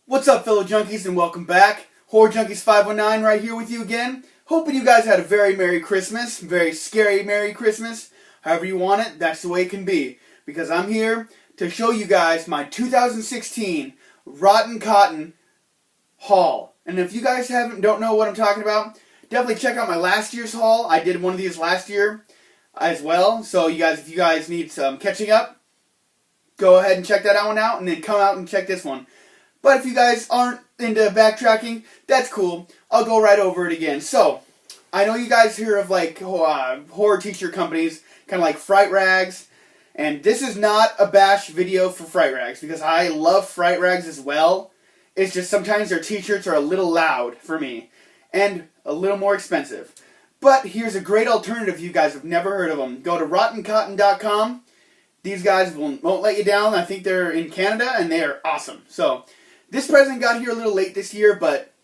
What's up, fellow junkies, and welcome back. Horror Junkies 519 right here with you again. Hoping you guys had a very Merry Christmas, very scary Merry Christmas. However you want it, that's the way it can be. Because I'm here to show you guys my 2016 Rotten Cotton haul. And if you guys don't know what I'm talking about, definitely check out my last year's haul. I did one of these last year as well. So if you guys need some catching up, go ahead and check that one out, and then come out and check this one. But if you guys aren't into backtracking, that's cool. I'll go right over it again. So, I know you guys hear of like horror t-shirt companies, kind of like Fright Rags, and this is not a bash video for Fright Rags, because I love Fright Rags as well. It's just sometimes their t-shirts are a little loud for me, and a little more expensive. But here's a great alternative if you guys have never heard of them. Go to rottoncotton.com. These guys won't let you down. I think they're in Canada, and they are awesome. So, this present got here a little late this year, but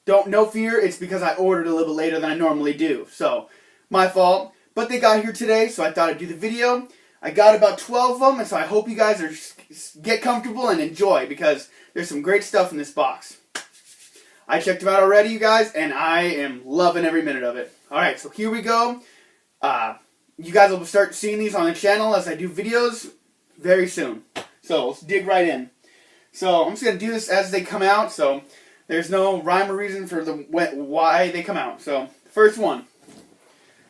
no fear, it's because I ordered a little bit later than I normally do. So, my fault. But they got here today, so I thought I'd do the video. I got about 12 of them, and so I hope you guys get comfortable and enjoy, because there's some great stuff in this box. I checked them out already, you guys, and I am loving every minute of it. Alright, so here we go. You guys will start seeing these on the channel as I do videos very soon. So, let's dig right in. So, I'm just going to do this as they come out, so there's no rhyme or reason for why they come out. So, the first one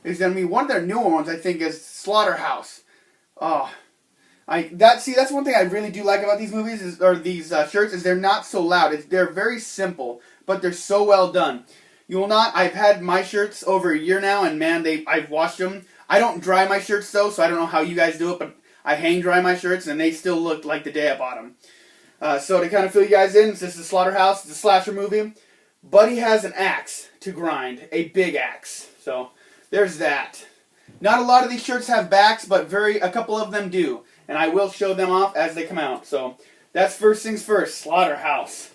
is going to be one of their newer ones, I think, is Slaughterhouse. Oh, that's one thing I really do like about these movies, these shirts, is they're not so loud. They're very simple, but they're so well done. I've had my shirts over a year now, and man, I've washed them. I don't dry my shirts, though, so I don't know how you guys do it, but I hang dry my shirts, and they still look like the day I bought them. So to kind of fill you guys in, this is Slaughterhouse. It's a slasher movie. Buddy has an axe to grind, a big axe. So there's that. Not a lot of these shirts have backs, but a couple of them do, and I will show them off as they come out. So that's first things first, Slaughterhouse.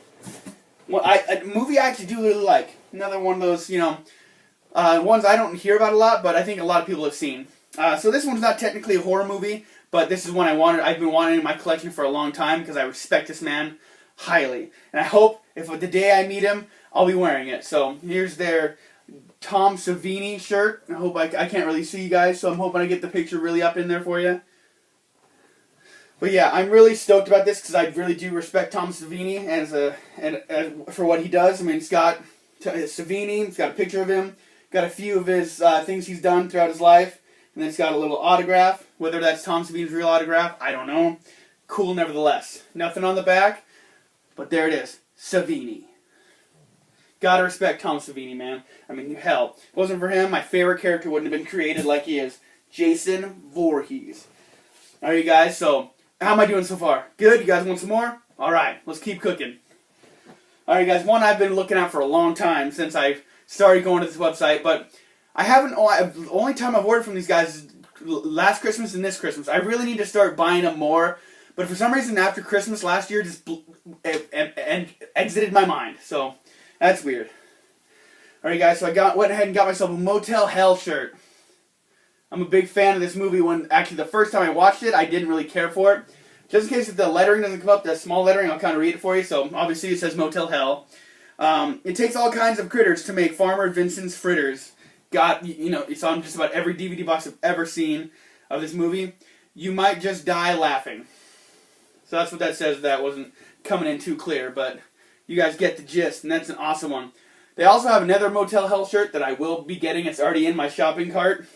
Well, a movie I actually do really like. Another one of those, ones I don't hear about a lot, but I think a lot of people have seen. So this one's not technically a horror movie, but this is one I've been wanting in my collection for a long time, because I respect this man highly. And I hope if the day I meet him, I'll be wearing it. So here's their Tom Savini shirt. I hope I can't really see you guys, so I'm hoping I get the picture really up in there for you. But yeah, I'm really stoked about this, because I really do respect Tom Savini for what he does. I mean, it's got Savini, it's got a picture of him, got a few of his things he's done throughout his life. And then it's got a little autograph. Whether that's Tom Savini's real autograph, I don't know. Cool nevertheless. Nothing on the back, but there it is. Savini. Gotta respect Tom Savini, man. I mean, hell, if it wasn't for him, my favorite character wouldn't have been created like he is. Jason Voorhees. Alright, you guys, so how am I doing so far? Good? You guys want some more? Alright, let's keep cooking. Alright, guys, one I've been looking at for a long time since I've started going to this website, but the only time I've ordered from these guys is last Christmas and this Christmas. I really need to start buying them more, but for some reason after Christmas last year just exited my mind, so that's weird. Alright guys, so I went ahead and got myself a Motel Hell shirt. I'm a big fan of this movie. Actually the first time I watched it, I didn't really care for it. Just in case if the lettering doesn't come up, the small lettering, I'll kind of read it for you. So obviously it says Motel Hell. It takes all kinds of critters to make Farmer Vincent's fritters. It's on just about every DVD box I've ever seen of this movie. You might just die laughing. So that's what that says. That wasn't coming in too clear, but you guys get the gist, and that's an awesome one. They also have another Motel Hell shirt that I will be getting. It's already in my shopping cart.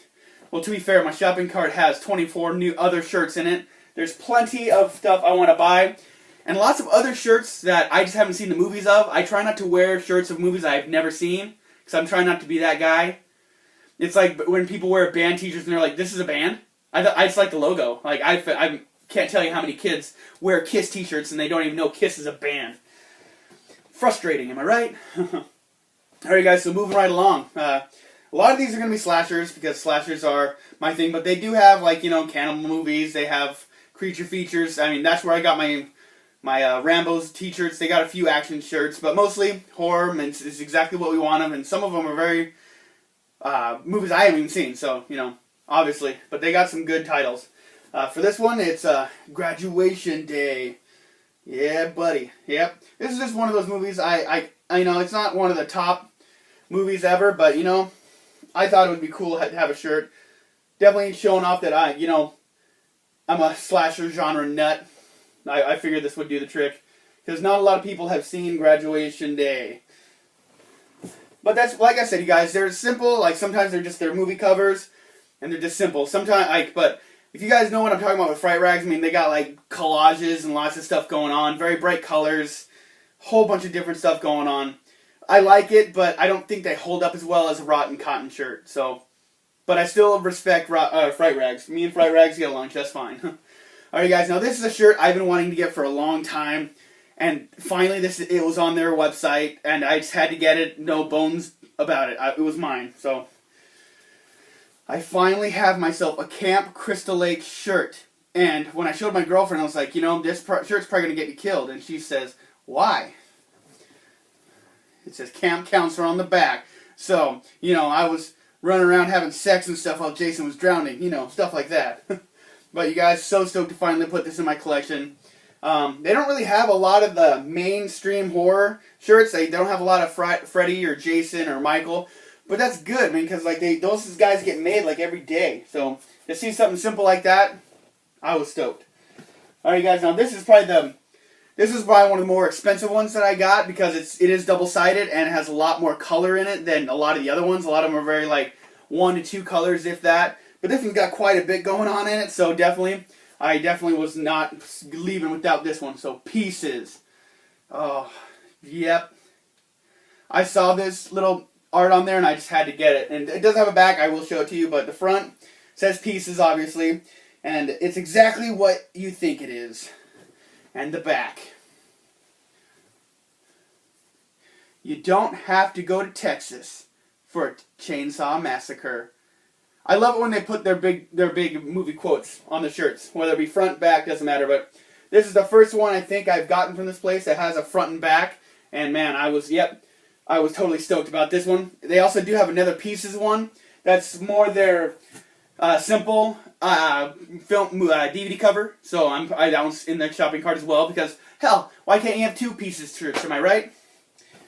Well, to be fair, my shopping cart has 24 new other shirts in it. There's plenty of stuff I want to buy, and lots of other shirts that I just haven't seen the movies of. I try not to wear shirts of movies I've never seen, because I'm trying not to be that guy. It's like when people wear band t-shirts and they're like, this is a band? I just like the logo. Like I can't tell you how many kids wear Kiss t-shirts and they don't even know Kiss is a band. Frustrating, am I right? Alright guys, so moving right along. A lot of these are going to be slashers, because slashers are my thing, but they do have, like, cannibal movies. They have creature features. I mean, that's where I got my Rambo's t-shirts. They got a few action shirts, but mostly horror, and it's exactly what we want them, and some of them are very movies I haven't even seen, so, obviously. But they got some good titles. For this one, it's Graduation Day. Yeah, buddy. Yep. This is just one of those movies. I know it's not one of the top movies ever, but I thought it would be cool to have a shirt. Definitely showing off that I'm a slasher genre nut. I figured this would do the trick because not a lot of people have seen Graduation Day. But that's, like I said, you guys, they're simple. Like sometimes they're movie covers, and they're just simple. Sometimes, but if you guys know what I'm talking about with Fright Rags, I mean they got like collages and lots of stuff going on, very bright colors, whole bunch of different stuff going on. I like it, but I don't think they hold up as well as a Rotton cotton shirt. So, but I still respect Fright Rags. Me and Fright Rags get along just fine. All right, guys. Now this is a shirt I've been wanting to get for a long time. And finally, it was on their website, and I just had to get it. No bones about it. It was mine. So I finally have myself a Camp Crystal Lake shirt. And when I showed my girlfriend, I was like, this shirt's probably going to get me killed. And she says, why? It says Camp Counselor on the back. So, I was running around having sex and stuff while Jason was drowning. Stuff like that. But you guys, so stoked to finally put this in my collection. They don't really have a lot of the mainstream horror shirts. They don't have a lot of Freddy or Jason or Michael, but that's good, man, because those guys get made every day. So to see something simple like that, I was stoked. All right, guys. Now this is probably one of the more expensive ones that I got because it is double sided and it has a lot more color in it than a lot of the other ones. A lot of them are very 1 to 2 colors, if that. But this one's got quite a bit going on in it, so I definitely was not leaving without this one. So, Pieces. Oh, yep. I saw this little art on there and I just had to get it. And it does have a back. I will show it to you. But the front says Pieces, obviously. And it's exactly what you think it is. And the back. You don't have to go to Texas for a chainsaw massacre. I love it when they put their big movie quotes on the shirts, whether it be front, back, doesn't matter. But this is the first one I think I've gotten from this place that has a front and back, and man, I was totally stoked about this one. They also do have another Pieces one that's more their simple film DVD cover. So that one's in the shopping cart as well because hell, why can't you have 2 Pieces shirts? Am I right?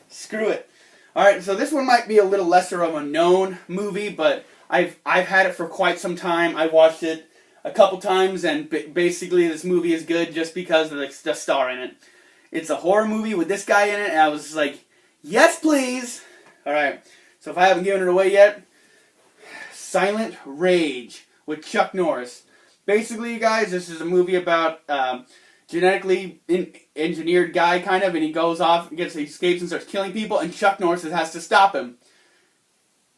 Screw it. All right, so this one might be a little lesser of a known movie, but I've had it for quite some time. I watched it a couple times, and basically this movie is good just because of the star in it. It's a horror movie with this guy in it, and I was like, yes, please. All right, so if I haven't given it away yet, Silent Rage with Chuck Norris. Basically, you guys, this is a movie about genetically engineered guy, kind of, and he goes off, he escapes and starts killing people, and Chuck Norris has to stop him.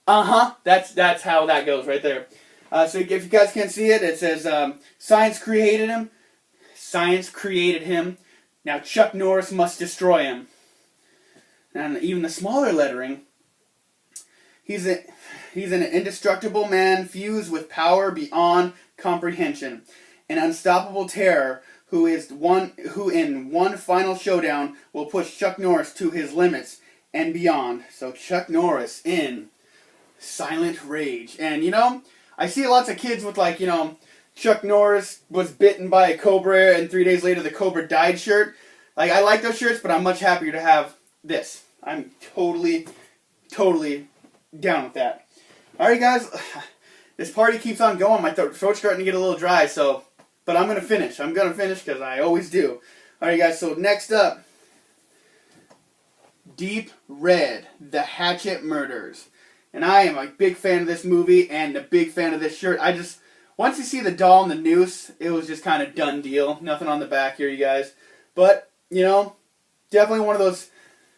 That's how that goes right there. So if you guys can't see it, it says, Science created him. Science created him. Now Chuck Norris must destroy him. And even the smaller lettering, he's an indestructible man fused with power beyond comprehension. An unstoppable terror who in one final showdown will push Chuck Norris to his limits and beyond. So Chuck Norris in Silent Rage. And I see lots of kids with Chuck Norris was bitten by a cobra and 3 days later the cobra died shirt. I like those shirts, but I'm much happier to have this. I'm totally down with that. Alright guys, this party keeps on going. My throat's starting to get a little dry, but I'm going to finish. I'm going to finish because I always do. Alright guys, so next up, Deep Red, The Hatchet Murders. And I am a big fan of this movie and a big fan of this shirt. Once you see the doll and the noose, it was just kind of done deal. Nothing on the back here, you guys. But, definitely one of those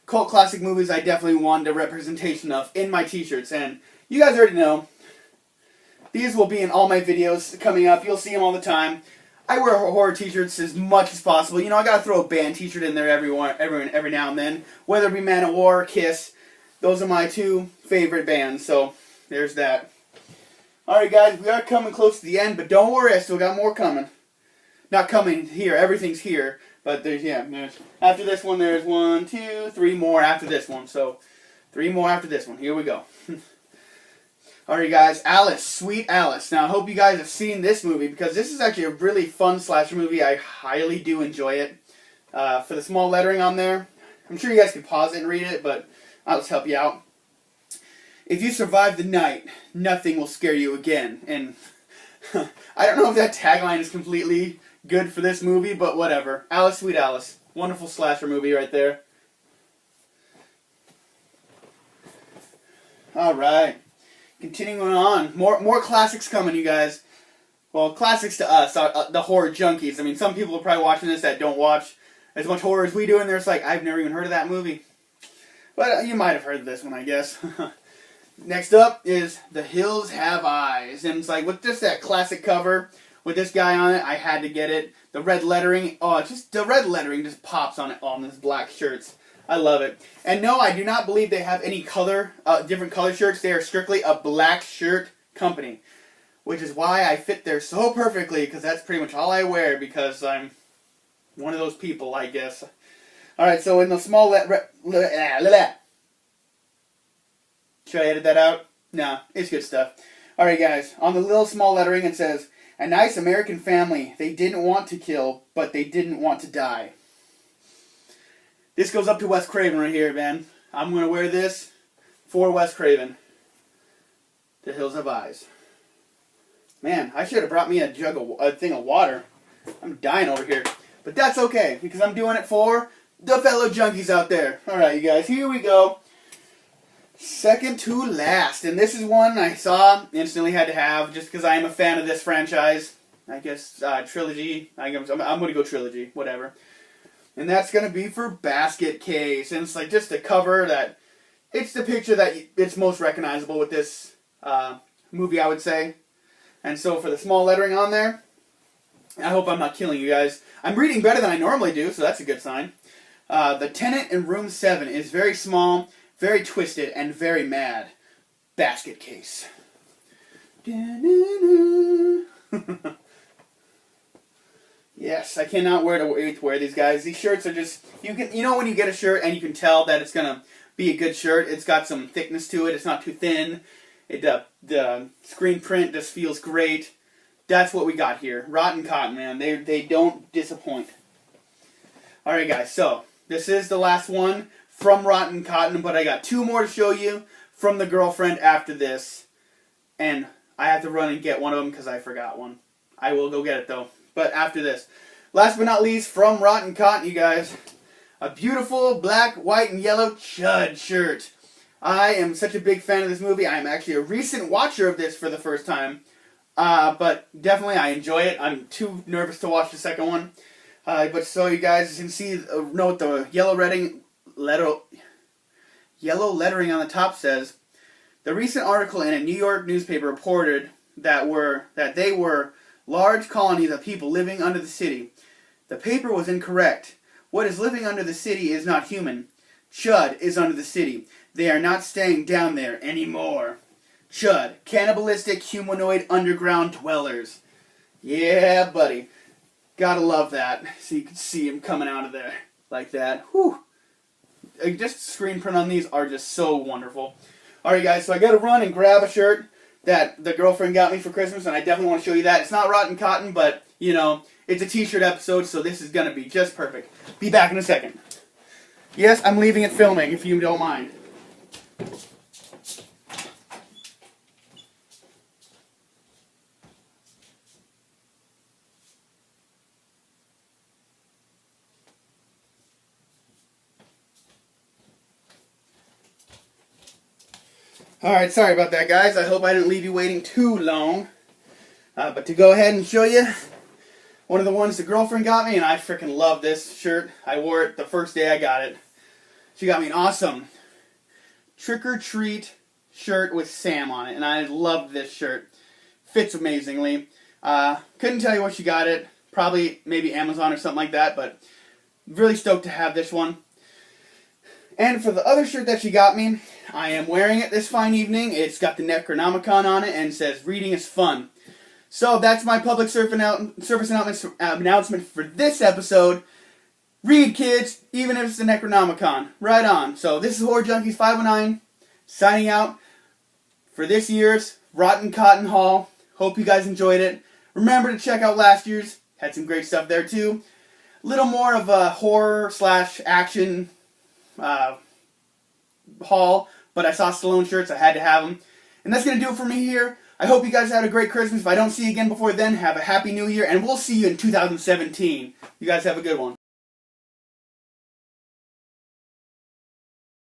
cult classic movies I definitely wanted a representation of in my t-shirts. And you guys already know, these will be in all my videos coming up. You'll see them all the time. I wear horror t-shirts as much as possible. I gotta throw a band t-shirt in there every now and then. Whether it be Manowar or Kiss. Those are my 2 favorite bands, so there's that. Alright guys, we are coming close to the end, but don't worry, I still got more coming. Not coming here, everything's here, but there's after this one, there's 1, 2, 3 more after this one, so 3 more after this one. Here we go. Alright guys, Alice, Sweet Alice. Now I hope you guys have seen this movie, because this is actually a really fun slasher movie. I highly do enjoy it. For the small lettering on there, I'm sure you guys could pause it and read it, but I'll just help you out. If you survive the night, nothing will scare you again. And I don't know if that tagline is completely good for this movie, but whatever. Alice, Sweet Alice. Wonderful slasher movie right there. Alright. Continuing on. More classics coming, you guys. Well, classics to us, the horror junkies. I mean, some people are probably watching this that don't watch as much horror as we do, and they're just like, I've never even heard of that movie. But you might have heard of this one, I guess. Next up is The Hills Have Eyes. And it's like, with just that classic cover, with this guy on it, I had to get it. The red lettering, the red lettering just pops on it on this black shirts. I love it. And no, I do not believe they have any different color shirts. They are strictly a black shirt company. Which is why I fit there so perfectly, because that's pretty much all I wear, because I'm one of those people, I guess. Alright, so in the small should I edit that out? No, it's good stuff. Alright guys, on the little small lettering it says, a nice American family. They didn't want to kill, but they didn't want to die. This goes up to Wes Craven right here, man. I'm going to wear this for Wes Craven. The Hills Have Eyes. Man, I should have brought me a thing of water. I'm dying over here. But that's okay, because I'm doing it for the fellow junkies out there. Alright, you guys, here we go. Second to last. And this is one I saw, instantly had to have, just because I am a fan of this franchise. I guess, trilogy. I'm going to go trilogy, whatever. And that's going to be for Basket Case. And it's like just the cover that, it's the picture that it's most recognizable with this movie, I would say. And so for the small lettering on there, I hope I'm not killing you guys. I'm reading better than I normally do, so that's a good sign. The tenant in room 7 is very small, very twisted, and very mad. Basket Case. Yes, I cannot wait to wear these guys. These shirts are just, you know when you get a shirt and you can tell that it's going to be a good shirt. It's got some thickness to it. It's not too thin. The screen print just feels great. That's what we got here. Rotton Cotton, man. They don't disappoint. Alright guys, so this is the last one from Rotton Cotton, but I got 2 more to show you from the girlfriend after this. And I have to run and get one of them because I forgot one. I will go get it though. But after this. Last but not least, from Rotton Cotton, you guys. A beautiful black, white, and yellow Chud shirt. I am such a big fan of this movie. I am actually a recent watcher of this for the first time. But definitely I enjoy it. I'm too nervous to watch the second one. But so you guys can see, note the yellow lettering on the top says, the recent article in a New York newspaper reported that they were large colonies of people living under the city. The paper was incorrect. What is living under the city is not human. Chud is under the city. They are not staying down there anymore. Chud, cannibalistic humanoid underground dwellers. Yeah, buddy. Gotta love that. So you can see him coming out of there like that. Whew. Just screen print on these are just so wonderful. Alright guys, so I gotta run and grab a shirt that the girlfriend got me for Christmas, and I definitely want to show you that. It's not Rotton Cotton, but, you know, it's a t-shirt episode, so this is gonna be just perfect. Be back in a second. Yes, I'm leaving it filming, if you don't mind. Alright, sorry about that, guys. I hope I didn't leave you waiting too long. But to go ahead and show you one of the ones the girlfriend got me, and I freaking love this shirt. I wore it the first day I got it. She got me an awesome trick-or-treat shirt with Sam on it, and I love this shirt. Fits amazingly. Couldn't tell you where she got it. Probably maybe Amazon or something like that, but really stoked to have this one. And for the other shirt that she got me, I am wearing it this fine evening. It's got the Necronomicon on it and says, reading is fun. So that's my public service announcement for this episode. Read, kids, even if it's the Necronomicon. Right on. So this is Horror Junkies 519, signing out for this year's Rotton Cotton Haul. Hope you guys enjoyed it. Remember to check out last year's. Had some great stuff there too. little more of a horror slash action haul, but I saw Stallone shirts, I had to have them. And that's going to do it for me here. I hope you guys had a great Christmas. If I don't see you again before then, have a happy new year, and we'll see you in 2017. You guys have a good one.